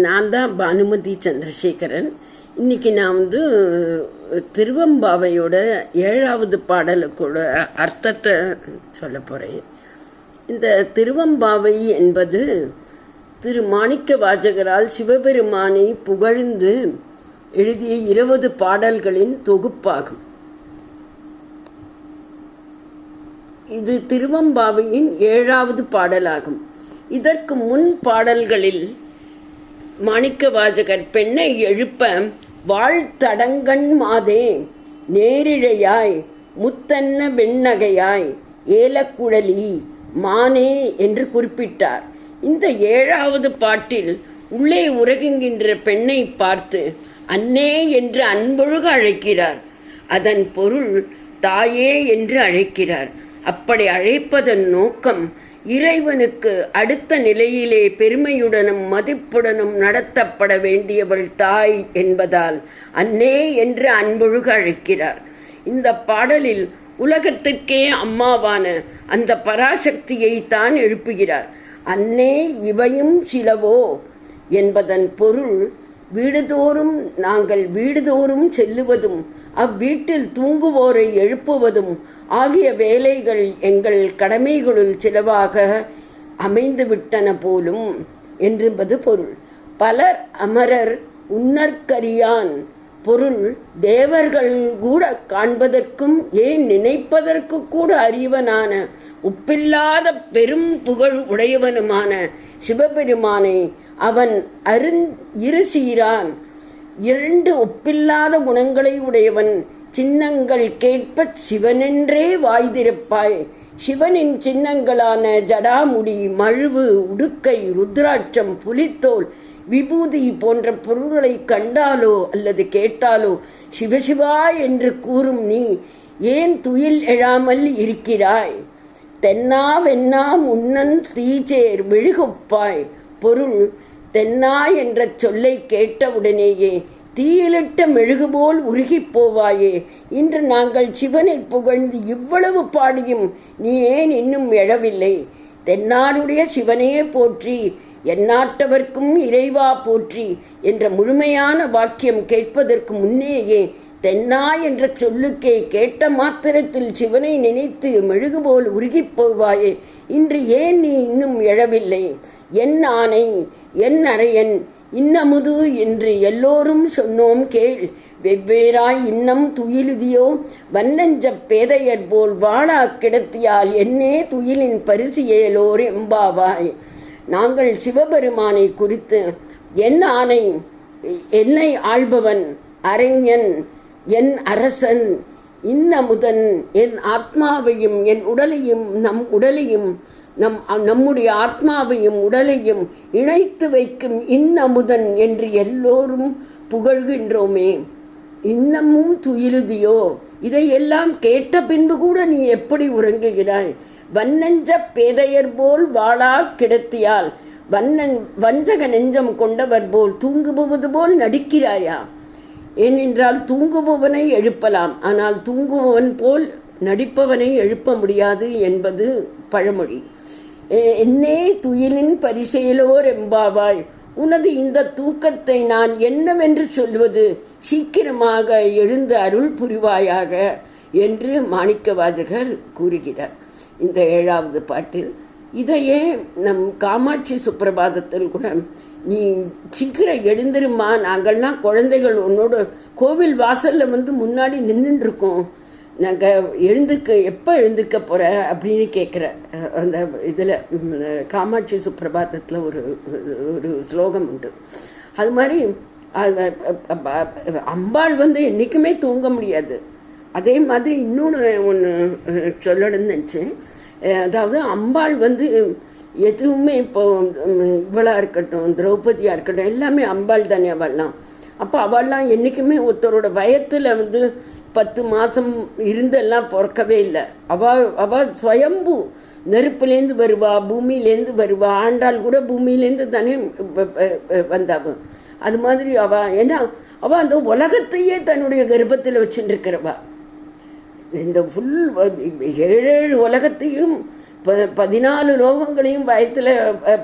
நான் தான் பானுமதி சந்திரசேகரன். இன்னைக்கு நான் திருவம்பாவையோட 7வது பாடலுக்கூட அர்த்தத்தை சொல்ல போகிறேன். இந்த திருவம்பாவை என்பது திரு மாணிக்க வாசகரால் சிவபெருமானை புகழ்ந்து எழுதிய 20 பாடல்களின் தொகுப்பாகும். இது திருவம்பாவையின் 7வது பாடலாகும். இதற்கு முன் பாடல்களில் மாணிக்க வாசகர் பெண்ணை எழுப்ப வாழ்த்தடங்கண் மாதே நேரிழையாய் முத்தன்ன வெண்ணகையாய் ஏலக்குழலி மானே என்று குறிப்பிட்டார். இந்த 7வது பாட்டில் உள்ளே உறங்குகின்ற பெண்ணை பார்த்து அன்னே என்று அன்பொழுக அழைக்கிறார். அதன் பொருள் தாயே என்று அழைக்கிறார். அப்படி அழைப்பதன் நோக்கம் இறைவனுக்கு அடுத்த நிலையிலே பெருமையுடனும் மதிப்புடனும் நடத்தப்பட வேண்டியவள் தாய் என்பதால் அன்னே என்று அன்பொழுக அழைக்கிறார். இந்த பாடலில் உலகத்திற்கே அம்மாவான அந்த பராசக்தியை தான் எழுப்புகிறார். அன்னே இவையும் சிலவோ என்பதன் பொருள் வீடுதோறும் நாங்கள் வீடுதோறும் செல்லுவதும் அவ்வீட்டில் தூங்குவோரை எழுப்புவதும் ஆகிய வேலைகள் எங்கள் கடமைகளுள் சிலவாக அமைந்துவிட்டன போலும் என்பது பொருள். பலர் அமரர் உன்னற்கரியான் பொருள் தேவர்கள் கூட காண்பதற்கும் ஏன் நினைப்பதற்கு கூட அறிவனான உப்பில்லாத பெரும் புகழ் உடையவனுமான சிவபெருமானை அவன் இரு சீரான் 2 ஒப்பில்லாத குணங்களை உடையவன். சின்னங்கள் கேட்ப சிவனென்றே வாய்திருப்பாய். சிவனின் சின்னங்களான ஜடாமுடி, மழுவு, உடுக்கை, ருத்ராட்சம், புலித்தோல், விபூதி போன்ற பொருள்களை கண்டாலோ அல்லது கேட்டாலோ சிவசிவா என்று கூறும் நீ ஏன் துயில் எழாமல் இருக்கிறாய்? தென்னா வெண்ணா முன்னன் தீச்சேர் விழுகுப்பாய். பொருள் தென்னா என்ற சொல்லை கேட்டவுடனேயே தீயிலிட்ட மெழுகு போல் உருகிப் போவாயே. இன்று நாங்கள் சிவனை புகழ்ந்து இவ்வளவு பாடியும் நீ ஏன் இன்னும் எழவில்லை? தென்னாடுடைய சிவனே போற்றி, எந்நாட்டவர்க்கும் இறைவா போற்றி என்ற முழுமையான வாக்கியம் கேட்பதற்கு முன்னேயே தென்னா என்ற சொல்லுக்கே கேட்ட மாத்திரத்தில் சிவனை நினைத்து மெழுகு போல் உருகிப் போவாயே. இன்று ஏன் நீ இன்னும் எழவில்லை? என் ஆணை, என் அரையன், இன்னமுது என்று எல்லோரும் சொன்னோம் கேள். வெவ்வேறாய் இன்னம் துயிலுதியோ வன்னஞ்ச பேதையர் போல் வாழா கிடத்தியால் என்னே துயிலின் பரிசியேலோர் எம்பாவாய். நாங்கள் சிவபெருமானை குறித்து என் ஆணை, என்னை ஆள்பவன், அறிஞன், என் அரசன், இன்னமுதன், என் ஆத்மாவையும் என் உடலையும் நம்முடைய ஆத்மாவையும் உடலையும் இணைத்து வைக்கும் இன்னமுதன் என்று எல்லோரும் புகழ்கின்றோமே. இன்னமும் துயிலுதியோ? இதையெல்லாம் கேட்ட பின்பு கூட நீ எப்படி உறங்குகிறாய்? வன்னஞ்ச பேதையர் போல் வாழா கிடத்தியால் வஞ்சக நெஞ்சம் கொண்டவர் போல் தூங்குபவது போல் நடிக்கிறாயா? ஏனென்றால் தூங்குபவனை எழுப்பலாம், ஆனால் தூங்குபவன் போல் நடிப்பவனை எழுப்ப முடியாது என்பது பழமொழி. என்னே துயிலின் பரிசேலோர் எம்பாவாய். உனது இந்த தூக்கத்தை நான் என்னவென்று சொல்வது? சீக்கிரமாக எழுந்து அருள் புரிவாயாக என்று மாணிக்க வாசகர் கூறுகிறார் இந்த 7வது பாட்டில். இதையே நம் காமாட்சி சுப்பிரபாதத்தில் கூட நீ சீக்கிரம் எழுந்திருமா, நாங்கள்லாம் குழந்தைகள் உன்னோட கோவில் வாசலில் முன்னாடி நின்றுருக்கோம், நாங்கள் எப்போ எழுந்துக்க போகிற அப்படின்னு கேட்குற அந்த இதில் காமாட்சி சுப்பிரபாதத்தில் ஒரு ஸ்லோகம் உண்டு. அது மாதிரி அம்பாள் என்றைக்குமே தூங்க முடியாது. அதே மாதிரி இன்னொன்று ஒன்று சொல்லணும்னு நினச்சேன். அதாவது அம்பாள் எதுவுமே இப்போ இவளாக இருக்கட்டும், திரௌபதியாக இருக்கட்டும், எல்லாமே அம்பாள் தானே அவள்லாம். அப்போ அவள்லாம் என்றைக்குமே ஒருத்தரோட வயத்தில் 10 மாதம் இருந்தெல்லாம் பிறக்கவே இல்லை. அவள் சுயம்பு நெருப்புலேருந்து வருவா, பூமியிலேருந்து வருவா. ஆண்டாள் கூட பூமியிலேருந்து தானே வந்தாவ. அது மாதிரி அவள் அந்த உலகத்தையே தன்னுடைய கர்ப்பத்தில் வச்சுட்டு இருக்கிறவா. இந்த ஃபுல் 7 உலகத்தையும் 14 லோகங்களையும் வயத்தில்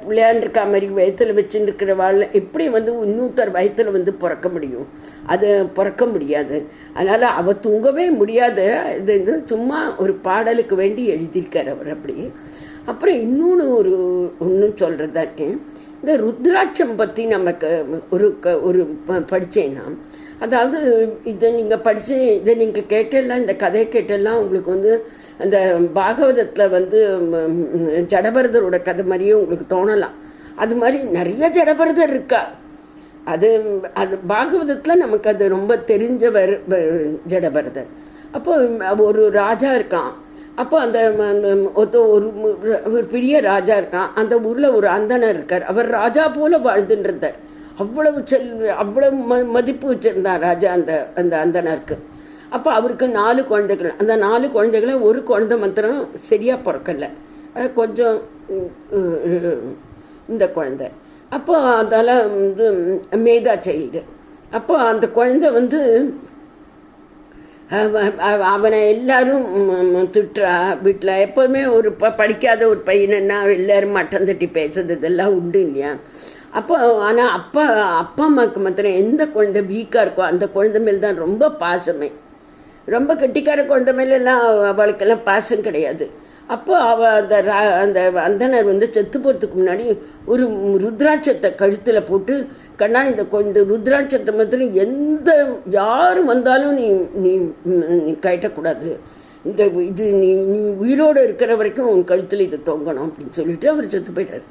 பிள்ளையாண்டிருக்கா மாதிரி வயத்தில் வச்சுருக்கிற வாழ் எப்படி வந்து இன்னொருத்தர் வயத்தில் வந்து பிறக்க முடியும்? அது பிறக்க முடியாது. அதனால் அவள் தூங்கவே முடியாது. இது சும்மா ஒரு பாடலுக்கு வேண்டி எழுதியிருக்கார் அவர் அப்படி. அப்புறம் இன்னொன்று ஒன்றும் சொல்கிறதா இருக்கேன். இந்த ருத்ராட்சம் பற்றி நமக்கு ஒரு படித்தேன்னா, அதாவது இதை நீங்கள் படித்து இதை நீங்கள் கேட்டெல்லாம் இந்த கதையை கேட்டெல்லாம் உங்களுக்கு வந்து அந்த பாகவதத்தில் வந்து ஜடபரதரோட கதை மாதிரியே உங்களுக்கு தோணலாம். அது மாதிரி நிறைய ஜடபரதர் இருக்கா. அது பாகவதத்தில் நமக்கு அது ரொம்ப தெரிஞ்சவர் ஜடபரதர். அப்போ ஒரு ராஜா இருக்கான். அப்போ அந்த ஒரு பெரிய ராஜா இருக்கான். அந்த ஊரில் ஒரு அந்தனர் இருக்கார். அவர் ராஜா போல வாழ்ந்துட்டு இருந்தார். அவ்வளவு மதிப்பு வச்சிருந்தார் ராஜா அந்த அந்தனருக்கு. அப்போ அவருக்கு 4 குழந்தைகள். அந்த 4 குழந்தைகளை ஒரு குழந்தை மாத்திரம் சரியாக பிறக்கலை, கொஞ்சம் இந்த குழந்தை. அப்போ அதால் வந்து மேதா சைல்டு. அப்போ அந்த குழந்தை வந்து அவனை எல்லாரும் திட்டுறா வீட்டில். எப்போதுமே ஒரு படிக்காத ஒரு பையனா எல்லாரும் மட்டம் தட்டி பேசுறது இதெல்லாம் உண்டு இல்லையா? அப்போ ஆனால் அப்பா அம்மாவுக்கு மாத்திரம் எந்த குழந்தை வீக்காக இருக்கோ அந்த குழந்தை மேல் தான் ரொம்ப பாசமே. ரொம்ப கெட்டிக்கார குழந்தை மேலெல்லாம் அவளுக்கெல்லாம் பாசம் கிடையாது. அப்போ அந்த அந்தனர் வந்து செத்து போகிறதுக்கு முன்னாடி ஒரு ருத்ராட்சத்தை கழுத்தில் போட்டு, கண்ணா இந்த ருத்ராட்சத்தை மாத்திரம் யார் வந்தாலும் நீ கட்டக்கூடாது, இது நீ உயிரோடு இருக்கிற வரைக்கும் உன் கழுத்தில் இது தொங்கணும் அப்படின்னு சொல்லிட்டு அவர் செத்து போயிட்டார்.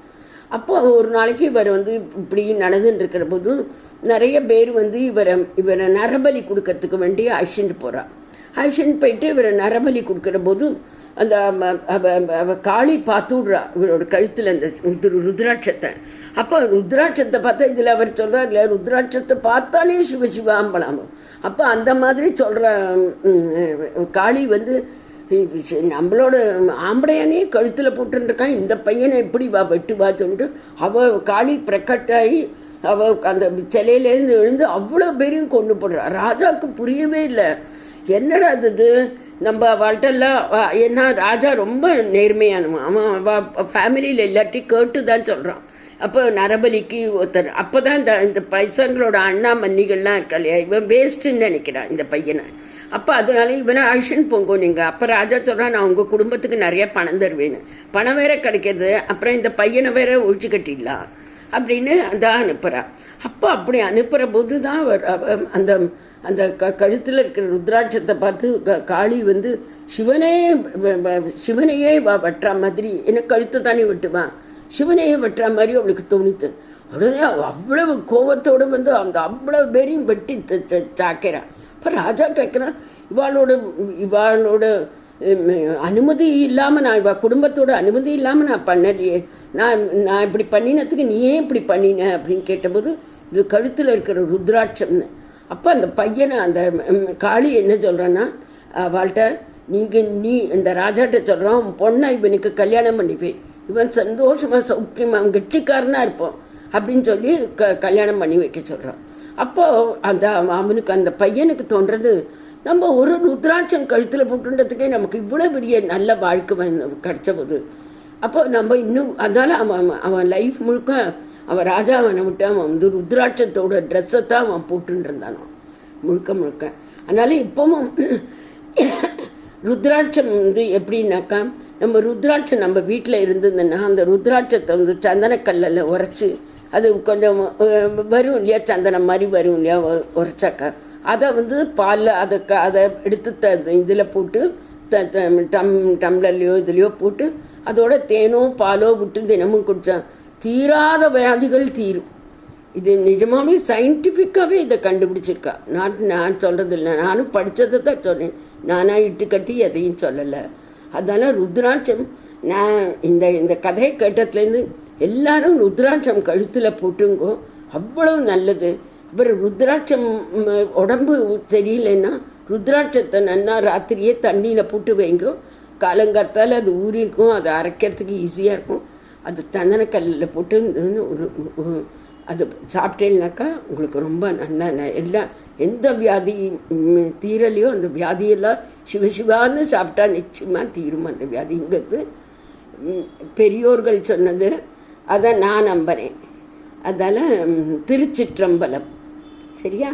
அப்போ ஒரு நாளைக்கு இவர் வந்து இப்படி நடந்துட்டு இருக்கிற போது நிறைய பேர் வந்து இவரை நரபலி கொடுக்கறதுக்கு வேண்டி அழிச்சுட்டு போகிறார். அழிச்சுட்டு போயிட்டு இவரை நரபலி கொடுக்குற போது அந்த காளி பார்த்து விடுறா இவரோட கழுத்தில் அந்த ருத்ராட்சத்தை. அப்போ ருத்ராட்சத்தை பார்த்தா இதில் அவர் சொல்கிறார் இல்லை, ருத்ராட்சத்தை பார்த்தாலே சிவசிவாம்பலாம். அப்போ அந்த மாதிரி சொல்கிற காளி வந்து நம்மளோட ஆம்படையானே கழுத்தில் போட்டுருக்கான், இந்த பையனை எப்படி வெட்டுவா சொல்லிட்டு அவள் காளி பிரகட்டாகி அவள் அந்த சிலையிலேருந்து எழுந்து அவ்வளோ பேரையும் கொண்டு போடுறா. ராஜாவுக்கு புரியவே இல்லை, என்னடா அது நம்ம அவள்கிட்டலாம். ஏன்னா ராஜா ரொம்ப நேர்மையானவன். அவன் ஃபேமிலியில் எல்லாத்தையும் கேட்டு தான் சொல்கிறான். அப்போ நரபலிக்கு ஒருத்தர் அப்போ தான் இந்த பைசங்களோட அண்ணா மன்னிகள்லாம் இருக்கா இல்லையா, இவன் வேஸ்ட்டுன்னு நினைக்கிறான் இந்த பையனை. அப்போ அதனால இவனை அழிச்சுன்னு போங்கோ நீங்கள். அப்போ ராஜா சொல்கிறான், நான் உங்கள் குடும்பத்துக்கு நிறைய பணம் தருவேன்னு. பணம் வேற கிடைக்கிறது, அப்புறம் இந்த பையனை வேற ஒழிச்சு கட்டிடலாம் அப்படின்னு தான் அனுப்புகிறா. அப்போ அப்படி அனுப்புகிற போது தான் அந்த அந்த கழுத்தில் இருக்கிற ருத்ராட்சத்தை பார்த்து காளி வந்து சிவனையே வெட்டுற மாதிரி, என்ன கழுத்தை தானே வெட்டுவான், சிவனையே வெட்டுற மாதிரி அவளுக்கு தோணித்து. உடனே அவ்வளவு கோபத்தோடு வந்து அந்த அவ்வளவு பேரையும் வெட்டி தாக்கிறான். இப்போ ராஜா கேட்குறான், இவாளோட அனுமதி இல்லாமல் நான் இவள் குடும்பத்தோட அனுமதி இல்லாமல் நான் பண்ணலையே, நான் இப்படி பண்ணினதுக்கு நீ ஏன் இப்படி பண்ணின அப்படின்னு கேட்டபோது இது கழுத்தில் இருக்கிற ருத்ராட்சம்னு. அப்போ அந்த பையனை அந்த காளி என்ன சொல்கிறான்னா, அவள்கிட்ட நீ இந்த ராஜாட்ட சொல்கிறான், பொண்ணை இவனுக்கு கல்யாணம் பண்ணிப்பேன், இவன் சந்தோஷமாக சௌக்கியமாக அவன் கெட்டிக்காரனாக இருப்பான் அப்படின்னு சொல்லி கல்யாணம் பண்ணி வைக்க சொல்கிறான். அப்போது அவனுக்கு அந்த பையனுக்கு தோன்றது, நம்ம ஒரு ருத்ராட்சம் கழுத்தில் போட்டுன்றதுக்கே நமக்கு இவ்வளோ பெரிய நல்ல வாழ்க்கை கிடைச்ச போது, அப்போ நம்ம இன்னும் அதனால் அவன் லைஃப் முழுக்க அவன் ராஜா அவனை விட்டு அவன் வந்து ருத்ராட்சத்தோட ட்ரெஸ்ஸை தான் அவன் போட்டுன்னு இருந்தானோ முழுக்க. அதனால இப்போவும் ருத்ராட்சம் வந்து எப்படின்னாக்கா, நம்ம ருத்ராட்சம் நம்ம வீட்டில் இருந்ததுன்னா அந்த ருத்ராட்சத்தை வந்து சந்தனக்கல்லில் உரைச்சி அது கொஞ்சம் வரும் இல்லையா, சந்தனம் மாதிரி வரும் இல்லையா உரைச்சாக்கா, அதை வந்து பாலில் அதை எடுத்து இதில் போட்டு டம்ளர்லையோ இதுலையோ போட்டு அதோட தேனோ பாலோ விட்டு தினமும் குடித்தான் தீராத வியாதிகள் தீரும். இது நிஜமாவே சயின்டிஃபிக்காகவே இதை கண்டுபிடிச்சிருக்கா. நான் சொல்கிறது இல்லை, நானும் படித்ததை தான் சொன்னேன், நானாக இட்டு கட்டி எதையும் சொல்லலை. அதனால் ருத்ராட்சம் நான் இந்த கதையை கேட்டதுலேருந்து எல்லாரும் ருத்ராட்சம் கழுத்தில் போட்டுங்கோ, அவ்வளவு நல்லது. அப்புறம் ருத்ராட்சம் உடம்பு சரியில்லைன்னா ருத்ராட்சத்தை நன்னா ராத்திரியே தண்ணியில் போட்டு வைங்கோ, காலங்காத்தால் அது ஊறிருக்கும், அதை அரைக்கிறதுக்கு ஈஸியாக இருக்கும். அது சந்தனக்கல்லில் போட்டு அது சாப்பிட்டேன்னாக்கா உங்களுக்கு ரொம்ப நல்லா எந்த வியாதி தீரலையோ அந்த வியாதியெல்லாம் சிவசிவான்னு சாப்பிட்டா நிச்சயமாக தீரும் அந்த வியாதிங்கிறது பெரியோர்கள் சொன்னது அதை நான் நம்புகிறேன். அதால் திருச்சிற்றம்பலம். சரியா?